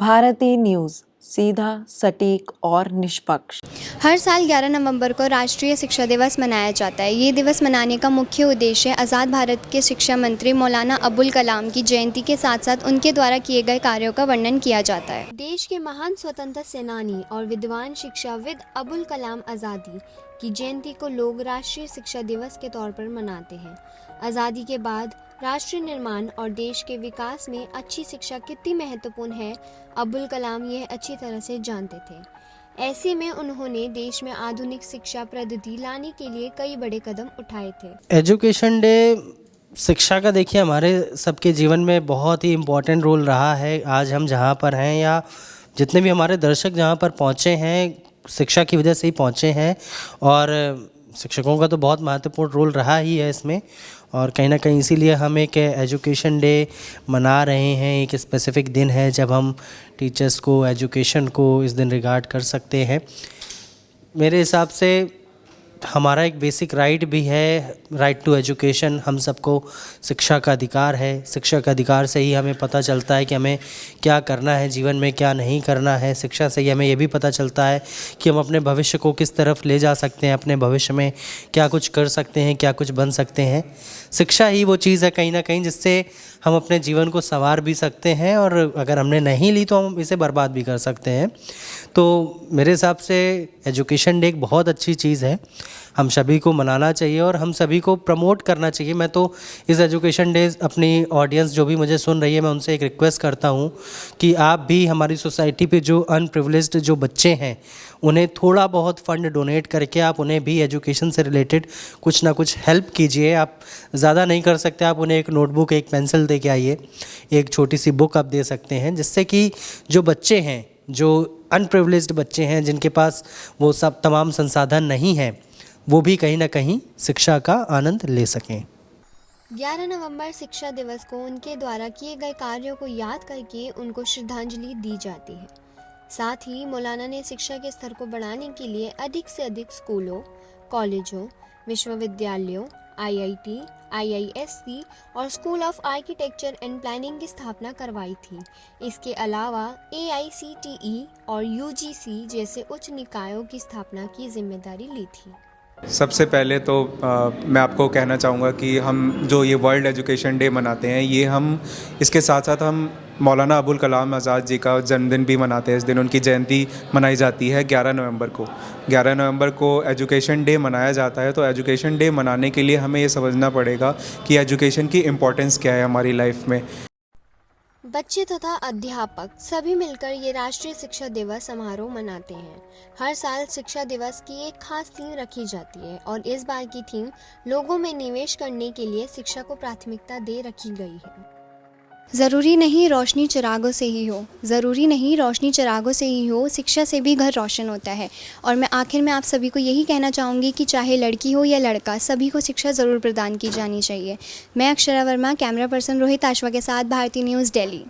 Bharti news, सीधा, सटीक और निष्पक्ष। हर साल 11 नवंबर को राष्ट्रीय शिक्षा दिवस मनाया जाता है। ये दिवस मनाने का मुख्य उद्देश्य आज़ाद भारत के शिक्षा मंत्री मौलाना अबुल कलाम की जयंती के साथ साथ उनके द्वारा किए गए कार्यों का वर्णन किया जाता है। देश के महान स्वतंत्रता सेनानी और विद्वान शिक्षाविद अबुल कलाम आज़ादी की जयंती को लोग राष्ट्रीय शिक्षा दिवस के तौर पर मनाते हैं। आज़ादी के बाद राष्ट्र निर्माण और देश के विकास में अच्छी शिक्षा कितनी महत्वपूर्ण है, अबुल कलाम यह अच्छी तरह से जानते थे। ऐसे में उन्होंने देश में आधुनिक शिक्षा पद्धति लाने के लिए कई बड़े कदम उठाए थे। एजुकेशन डे शिक्षा का देखिए हमारे सबके जीवन में बहुत ही इम्पोर्टेंट रोल रहा है। आज हम जहाँ पर हैं या जितने भी हमारे दर्शक जहाँ पर पहुँचे हैं, शिक्षा की वजह से ही पहुँचे हैं और शिक्षकों का तो बहुत महत्वपूर्ण रोल रहा ही है इसमें। और कहीं ना कहीं इसीलिए हम एक एजुकेशन डे मना रहे हैं। एक स्पेसिफ़िक दिन है जब हम टीचर्स को, एजुकेशन को इस दिन रिगार्ड कर सकते हैं। मेरे हिसाब से हमारा एक बेसिक राइट भी है, राइट टू एजुकेशन। हम सबको शिक्षा का अधिकार है। शिक्षा का अधिकार से ही हमें पता चलता है कि हमें क्या करना है जीवन में, क्या नहीं करना है। शिक्षा से ही हमें ये भी पता चलता है कि हम अपने भविष्य को किस तरफ ले जा सकते हैं, अपने भविष्य में क्या कुछ कर सकते हैं, क्या कुछ बन सकते हैं। शिक्षा ही वो चीज़ है कहीं ना कहीं जिससे हम अपने जीवन को संवार भी सकते हैं और अगर हमने नहीं ली तो हम इसे बर्बाद भी कर सकते हैं। तो मेरे हिसाब से एजुकेशन डे एक बहुत अच्छी चीज़ है, हम सभी को मनाना चाहिए और हम सभी को प्रमोट करना चाहिए। मैं तो इस एजुकेशन डे अपनी ऑडियंस जो भी मुझे सुन रही है, मैं उनसे एक रिक्वेस्ट करता हूँ कि आप भी हमारी सोसाइटी पे जो अनप्रिविलेज्ड जो बच्चे हैं उन्हें थोड़ा बहुत फ़ंड डोनेट करके आप उन्हें भी एजुकेशन से रिलेटेड कुछ ना कुछ हेल्प कीजिए। आप ज़्यादा नहीं कर सकते, आप उन्हें एक नोटबुक, एक पेंसिल दे के आइए, एक छोटी सी बुक आप दे सकते हैं, जिससे कि जो बच्चे हैं, जो अनप्रिविलेज्ड बच्चे हैं, जिनके पास वो सब तमाम संसाधन नहीं हैं, वो भी कहीं ना कहीं शिक्षा का आनंद ले सकें। 11 नवंबर शिक्षा दिवस को उनके द्वारा किए गए कार्यों को याद करके उनको श्रद्धांजलि दी जाती है। साथ ही मौलाना ने शिक्षा के स्तर को बढ़ाने के लिए अधिक से अधिक स्कूलों, कॉलेजों, विश्वविद्यालयों, IIT, IISc और school of architecture and planning की स्थापना करवाई थी। इसके अलावा AICTE और UGC जैसे उच्च निकायों की स्थापना की जिम्मेदारी ली थी। सबसे पहले तो मैं आपको कहना चाहूँगा कि हम जो ये वर्ल्ड एजुकेशन डे मनाते हैं, ये हम इसके साथ साथ हम मौलाना अबुल कलाम आज़ाद जी का जन्मदिन भी मनाते हैं। इस दिन उनकी जयंती मनाई जाती है 11 नवंबर को। 11 नवंबर को एजुकेशन डे मनाया जाता है। तो एजुकेशन डे मनाने के लिए हमें ये समझना पड़ेगा कि एजुकेशन की इम्पोर्टेंस क्या है हमारी लाइफ में। बच्चे तथा अध्यापक सभी मिलकर ये राष्ट्रीय शिक्षा दिवस समारोह मनाते हैं। हर साल शिक्षा दिवस की एक खास थीम रखी जाती है और इस बार की थीम लोगों में निवेश करने के लिए शिक्षा को प्राथमिकता दे रखी गई है। ज़रूरी नहीं रोशनी चिरागों से ही हो, ज़रूरी नहीं रोशनी चिरागों से ही हो, शिक्षा से भी घर रोशन होता है। और मैं आखिर में आप सभी को यही कहना चाहूँगी कि चाहे लड़की हो या लड़का, सभी को शिक्षा ज़रूर प्रदान की जानी चाहिए। मैं अक्षरा वर्मा, कैमरा पर्सन रोहित आशवा के साथ, भारती न्यूज़, दिल्ली।